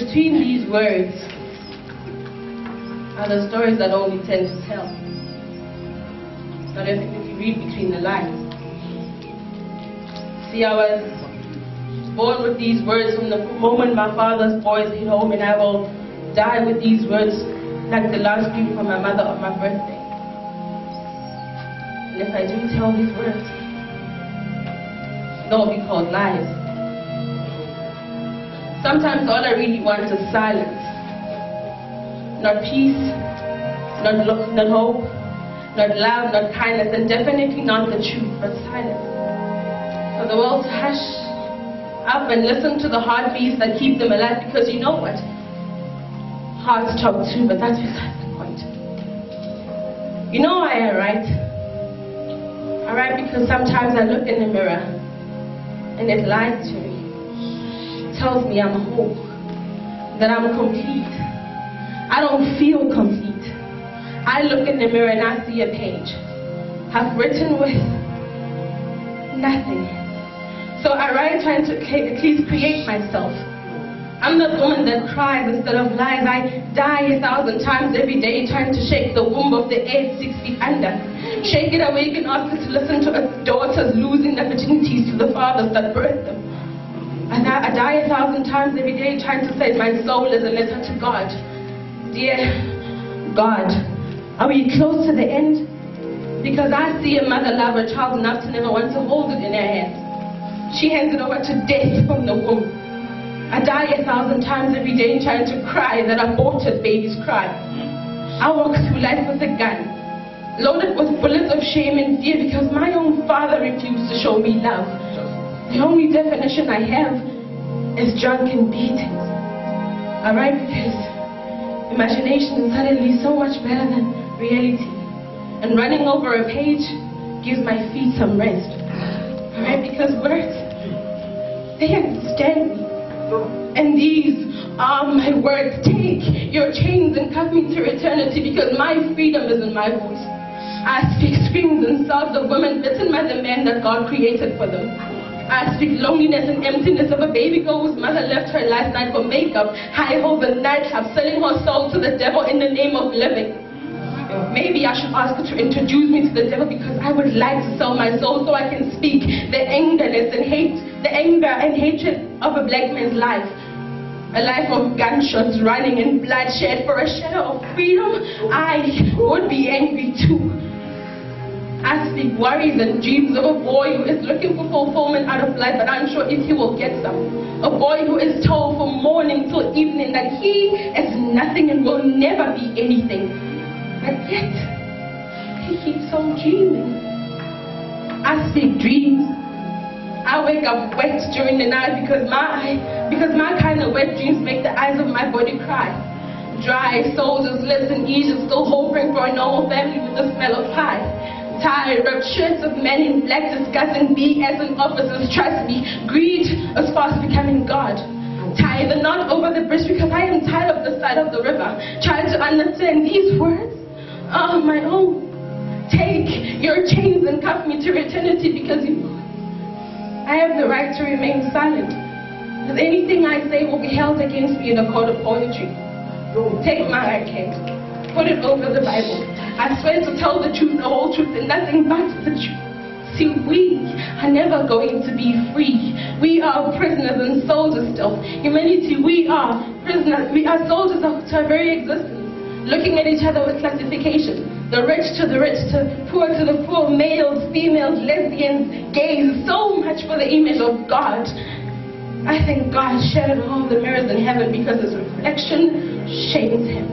between these words are the stories that only tend to tell. But if you read between the lines, see, I was born with these words from the moment my father's voice hit home, and I will die with these words like the last dream from my mother on my birthday. And if I do tell these words, they'll be called lies. Sometimes all I really want is silence. Not peace, not hope, not love, not kindness, and definitely not the truth, but silence. For the world to hush up and listen to the heartbeats that keep them alive, because you know what? Hearts talk too, but that's beside the point. You know why I write? I write because sometimes I look in the mirror and it lies to me. It tells me I'm whole, that I'm complete. I don't feel complete. I look in the mirror and I see a page I've written with nothing. So I write trying to at least create myself. I'm the woman that cries instead of lies. I die 1,000 times every day trying to shake the womb of the earth 6 feet under. Shake it awake and ask her to listen to her daughters losing their virginities to the fathers that birthed them. And I die 1,000 times every day trying to say my soul is a letter to God. Dear God, are we close to the end? Because I see a mother love her child enough to never want to hold it in her hands. She hands it over to death from the womb. I die 1,000 times every day trying to cry that aborted babies cry. I walk through life with a gun, loaded with bullets of shame and fear, because my own father refused to show me love. The only definition I have is drunk and beaten. I write because imagination is suddenly so much better than reality, and running over a page gives my feet some rest. I write because words, they understand me. And these are my words. Take your chains and cuff me to eternity, because my freedom is in my voice. I speak screams and sobs of women bitten by the man that God created for them. I speak loneliness and emptiness of a baby girl whose mother left her last night for makeup, high-hole and nightclub, selling her soul to the devil in the name of living. Maybe I should ask her to introduce me to the devil, because I would like to sell my soul so I can speak the anger and hatred of a black man's life. A life of gunshots, running and bloodshed. For a shadow of freedom, I would be angry too. I speak worries and dreams of a boy who is looking for fulfillment out of life, but unsure if he will get some. A boy who is told from morning till evening that he is nothing and will never be anything. But yet, he keeps on dreaming. I speak dreams. I wake up wet during the night because my kind of wet dreams make the eyes of my body cry. Dry soldiers, lips and Egypt, still hoping for a normal family with the smell of pie. Tired, ripped shirts of men in black discussing BS and officers. Trust me, greed is fast becoming God. Tie the knot over the bridge because I am tired of the side of the river, trying to understand these words are my own. Take your chains and cuff me to eternity, because I have the right to remain silent. Because anything I say will be held against me in a court of poetry. Take my right put it over the Bible. I swear to tell the truth, the whole truth, and nothing but the truth. See, we are never going to be free. We are prisoners and soldiers still. Humanity, we are prisoners. We are soldiers to our very existence. Looking at each other with classification. The rich to the rich, the poor to the poor, males, females, lesbians, gays, so much for the image of God. I think God shattered all the mirrors in heaven because his reflection shames him.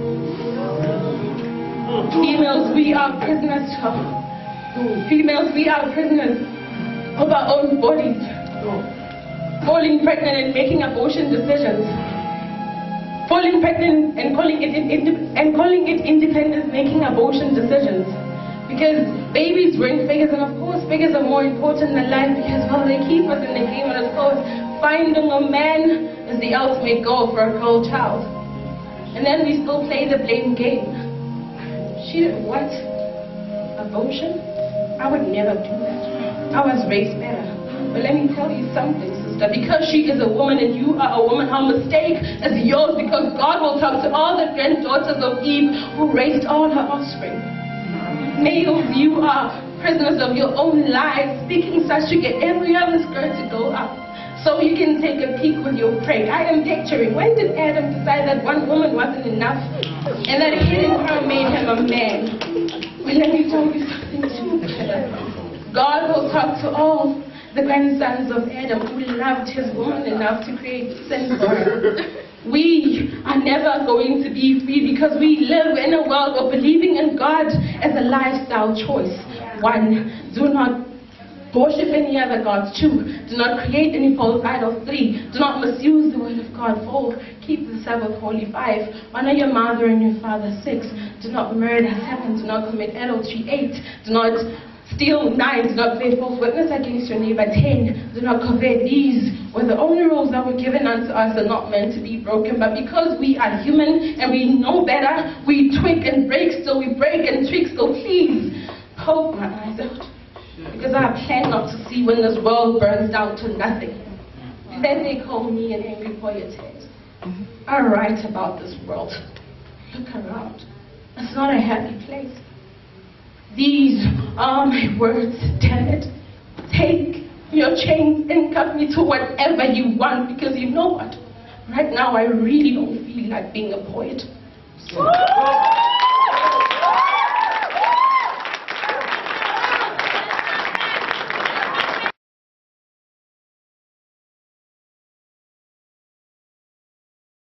Females, we are prisoners. Females, we are prisoners of our own bodies. Falling pregnant and making abortion decisions. Falling pregnant and calling it independence, making abortion decisions. Because babies bring figures, and of course figures are more important than life, because, well, they keep us in the game, and of course finding a man is the ultimate goal for a girl child. And then we still play the blame game. She did what? Abortion? I would never do that. I was raised better. But let me tell you something, sister. that because she is a woman and you are a woman, her mistake is yours, because God will talk to all the granddaughters of Eve who raised all her offspring. Males, you are prisoners of your own lives, speaking such to get every other skirt to go up, so you can take a peek with your prey. I am picturing, when did Adam decide that one woman wasn't enough and that hitting her made him a man? Well, let me tell you something too. God will talk to all the grandsons of Adam who loved his woman enough to create sin for her. We are never going to be free because we live in a world of believing in God as a lifestyle choice. 1, do not worship any other gods. 2, do not create any false idols. 3, do not misuse the word of God. 4, keep the Sabbath holy. 5, honor your mother and your father. 6, do not murder. 7, do not commit adultery. 8, do not steal. 9, do not bear false witness against your neighbor. 10, do not covet. These were the only rules that were given unto us and not meant to be broken. But because we are human and we know better, we tweak and break, so we break and tweak. So please, poke my eyes out, because I plan not to see when this world burns down to nothing. Then they call me an angry poetess. I write about this world. Look around. It's not a happy place. These are my words, damn it. Take your chains and cut me to whatever you want, because you know what? Right now I really don't feel like being a poet.